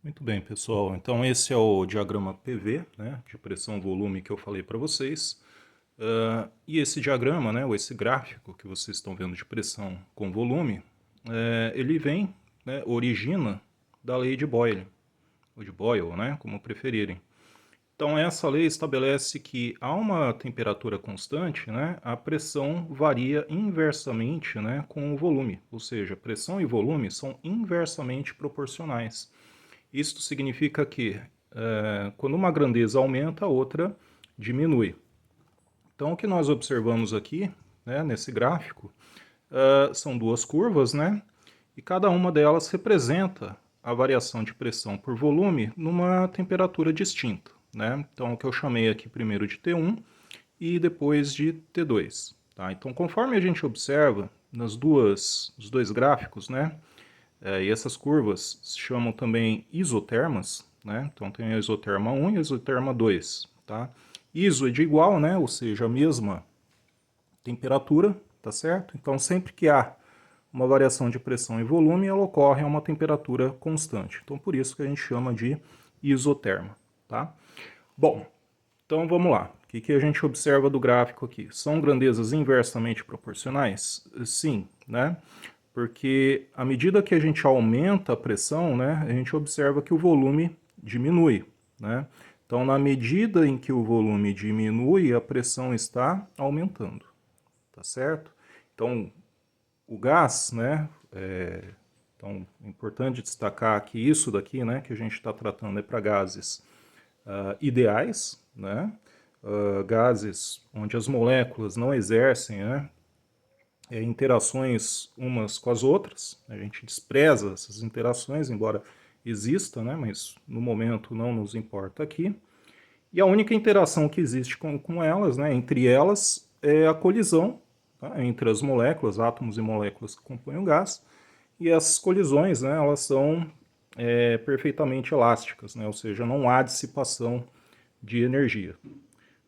Muito bem, pessoal. Então esse é o diagrama PV, né, de pressão-volume que eu falei para vocês. E esse diagrama, né, ou esse gráfico que vocês estão vendo de pressão com volume, ele vem, né, origina da lei de Boyle, ou de Boyle, né, como preferirem. Então essa lei estabelece que a uma temperatura constante, né, a pressão varia inversamente, né, com o volume, ou seja, pressão e volume são inversamente proporcionais. Isto significa que quando uma grandeza aumenta, a outra diminui. Então o que nós observamos aqui, né, nesse gráfico, são duas curvas, né, e cada uma delas representa a variação de pressão por volume numa temperatura distinta, né? Então o que eu chamei aqui primeiro de T1 e depois de T2. Tá? Então conforme a gente observa nos dois gráficos, né, e essas curvas se chamam também isotermas, né? Então tem a isoterma 1 e a isoterma 2, tá? Iso é de igual, né? Ou seja, a mesma temperatura, tá certo? Então sempre que há uma variação de pressão e volume, ela ocorre a uma temperatura constante. Então por isso que a gente chama de isoterma, tá? Bom, então vamos lá. O que a gente observa do gráfico aqui? São grandezas inversamente proporcionais? Sim, né? Porque à medida que a gente aumenta a pressão, né, a gente observa que o volume diminui, né? Então, na medida em que o volume diminui, a pressão está aumentando, tá certo? Então, o gás, né, então é importante destacar que isso daqui, né, que a gente está tratando é para gases ideais, né, gases onde as moléculas não exercem, né, interações umas com as outras. A gente despreza essas interações, embora exista, né, mas no momento não nos importa aqui. E a única interação que existe com elas, né, entre elas, é a colisão, tá, entre as moléculas, átomos e moléculas que compõem o gás. E essas colisões, né, elas são perfeitamente elásticas, né, ou seja, não há dissipação de energia.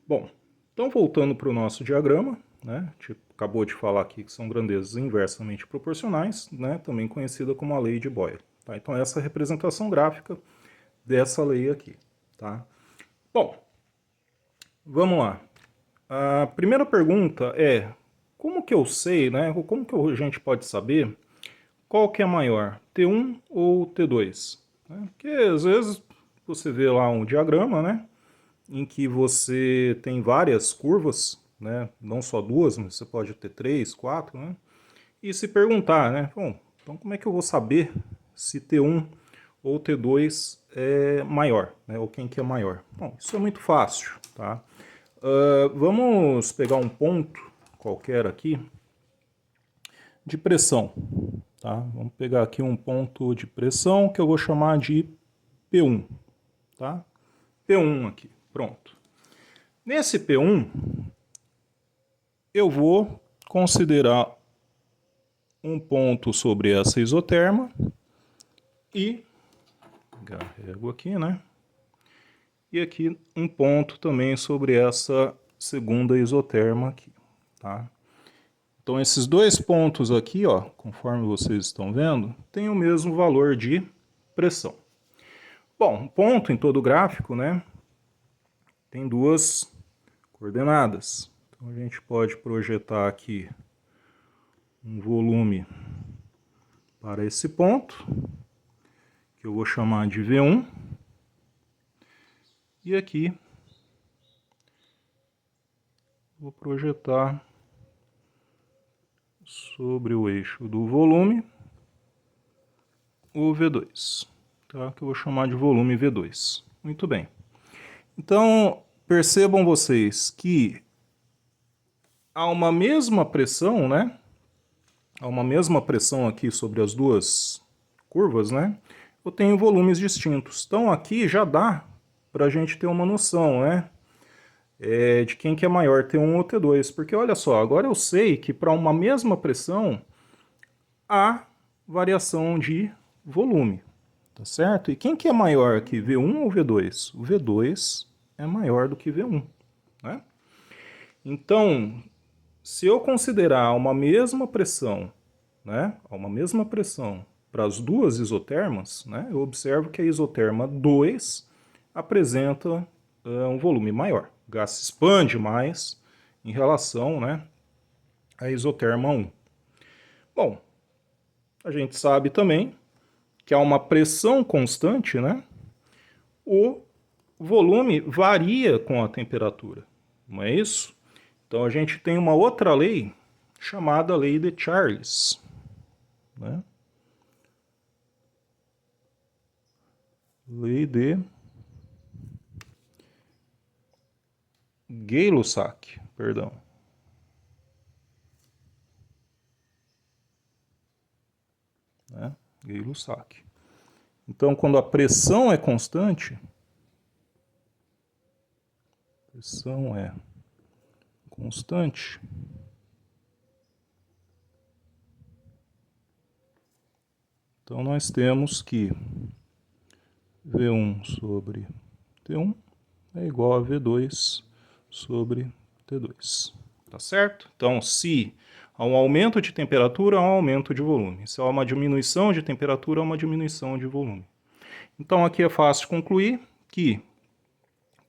Bom, então voltando para o nosso diagrama, né, tipo, acabou de falar aqui que são grandezas inversamente proporcionais, né, também conhecida como a lei de Boyle. Tá? Então essa é a representação gráfica dessa lei aqui. Tá? Bom, vamos lá. A primeira pergunta é, como que eu sei, né, como que a gente pode saber qual que é maior, T1 ou T2? Porque às vezes você vê lá um diagrama, né, em que você tem várias curvas, né? Não só duas, mas você pode ter três, quatro, né? E se perguntar, né? Bom, então como é que eu vou saber se T1 ou T2 é maior, né? Ou quem que é maior? Bom, isso é muito fácil, tá? Vamos pegar um ponto qualquer aqui de pressão, tá? Vamos pegar aqui um ponto de pressão que eu vou chamar de P1, tá? P1 aqui, pronto. Nesse P1, eu vou considerar um ponto sobre essa isoterma e carrego aqui, né? E aqui um ponto também sobre essa segunda isoterma aqui, tá? Então esses dois pontos aqui, ó, conforme vocês estão vendo, tem o mesmo valor de pressão. Bom, um ponto em todo gráfico, né, tem duas coordenadas. Então a gente pode projetar aqui um volume para esse ponto, que eu vou chamar de V1. E aqui vou projetar sobre o eixo do volume o V2, tá? Que eu vou chamar de volume V2. Muito bem. Então, percebam vocês que há uma mesma pressão, né? Há uma mesma pressão aqui sobre as duas curvas, né? Eu tenho volumes distintos. Então aqui já dá para a gente ter uma noção, né? De quem que é maior, T1 ou T2. Porque olha só, agora eu sei que para uma mesma pressão há variação de volume, tá certo? E quem que é maior aqui, V1 ou V2? O V2 é maior do que V1, né? Então, se eu considerar uma mesma pressão, né, uma mesma pressão para as duas isotermas, né, eu observo que a isoterma 2 apresenta um volume maior. O gás se expande mais em relação, né, à isoterma 1. Bom, a gente sabe também que há uma pressão constante, né? O volume varia com a temperatura, não é isso? Então a gente tem uma outra lei chamada lei de Charles, né? Lei de Gay-Lussac, perdão. Né? Gay-Lussac. Então, quando a pressão é constante, então nós temos que V1 sobre T1 é igual a V2 sobre T2. Tá certo? Então, se há um aumento de temperatura, há um aumento de volume. Se há uma diminuição de temperatura, há uma diminuição de volume. Então, aqui é fácil concluir que,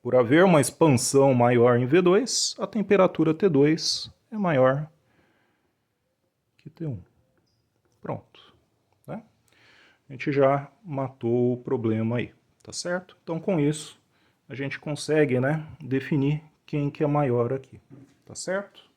por haver uma expansão maior em V2, a temperatura T2 é maior que T1. Pronto. Né? A gente já matou o problema aí. Tá certo? Então, com isso, a gente consegue, né, definir quem que é maior aqui. Tá certo?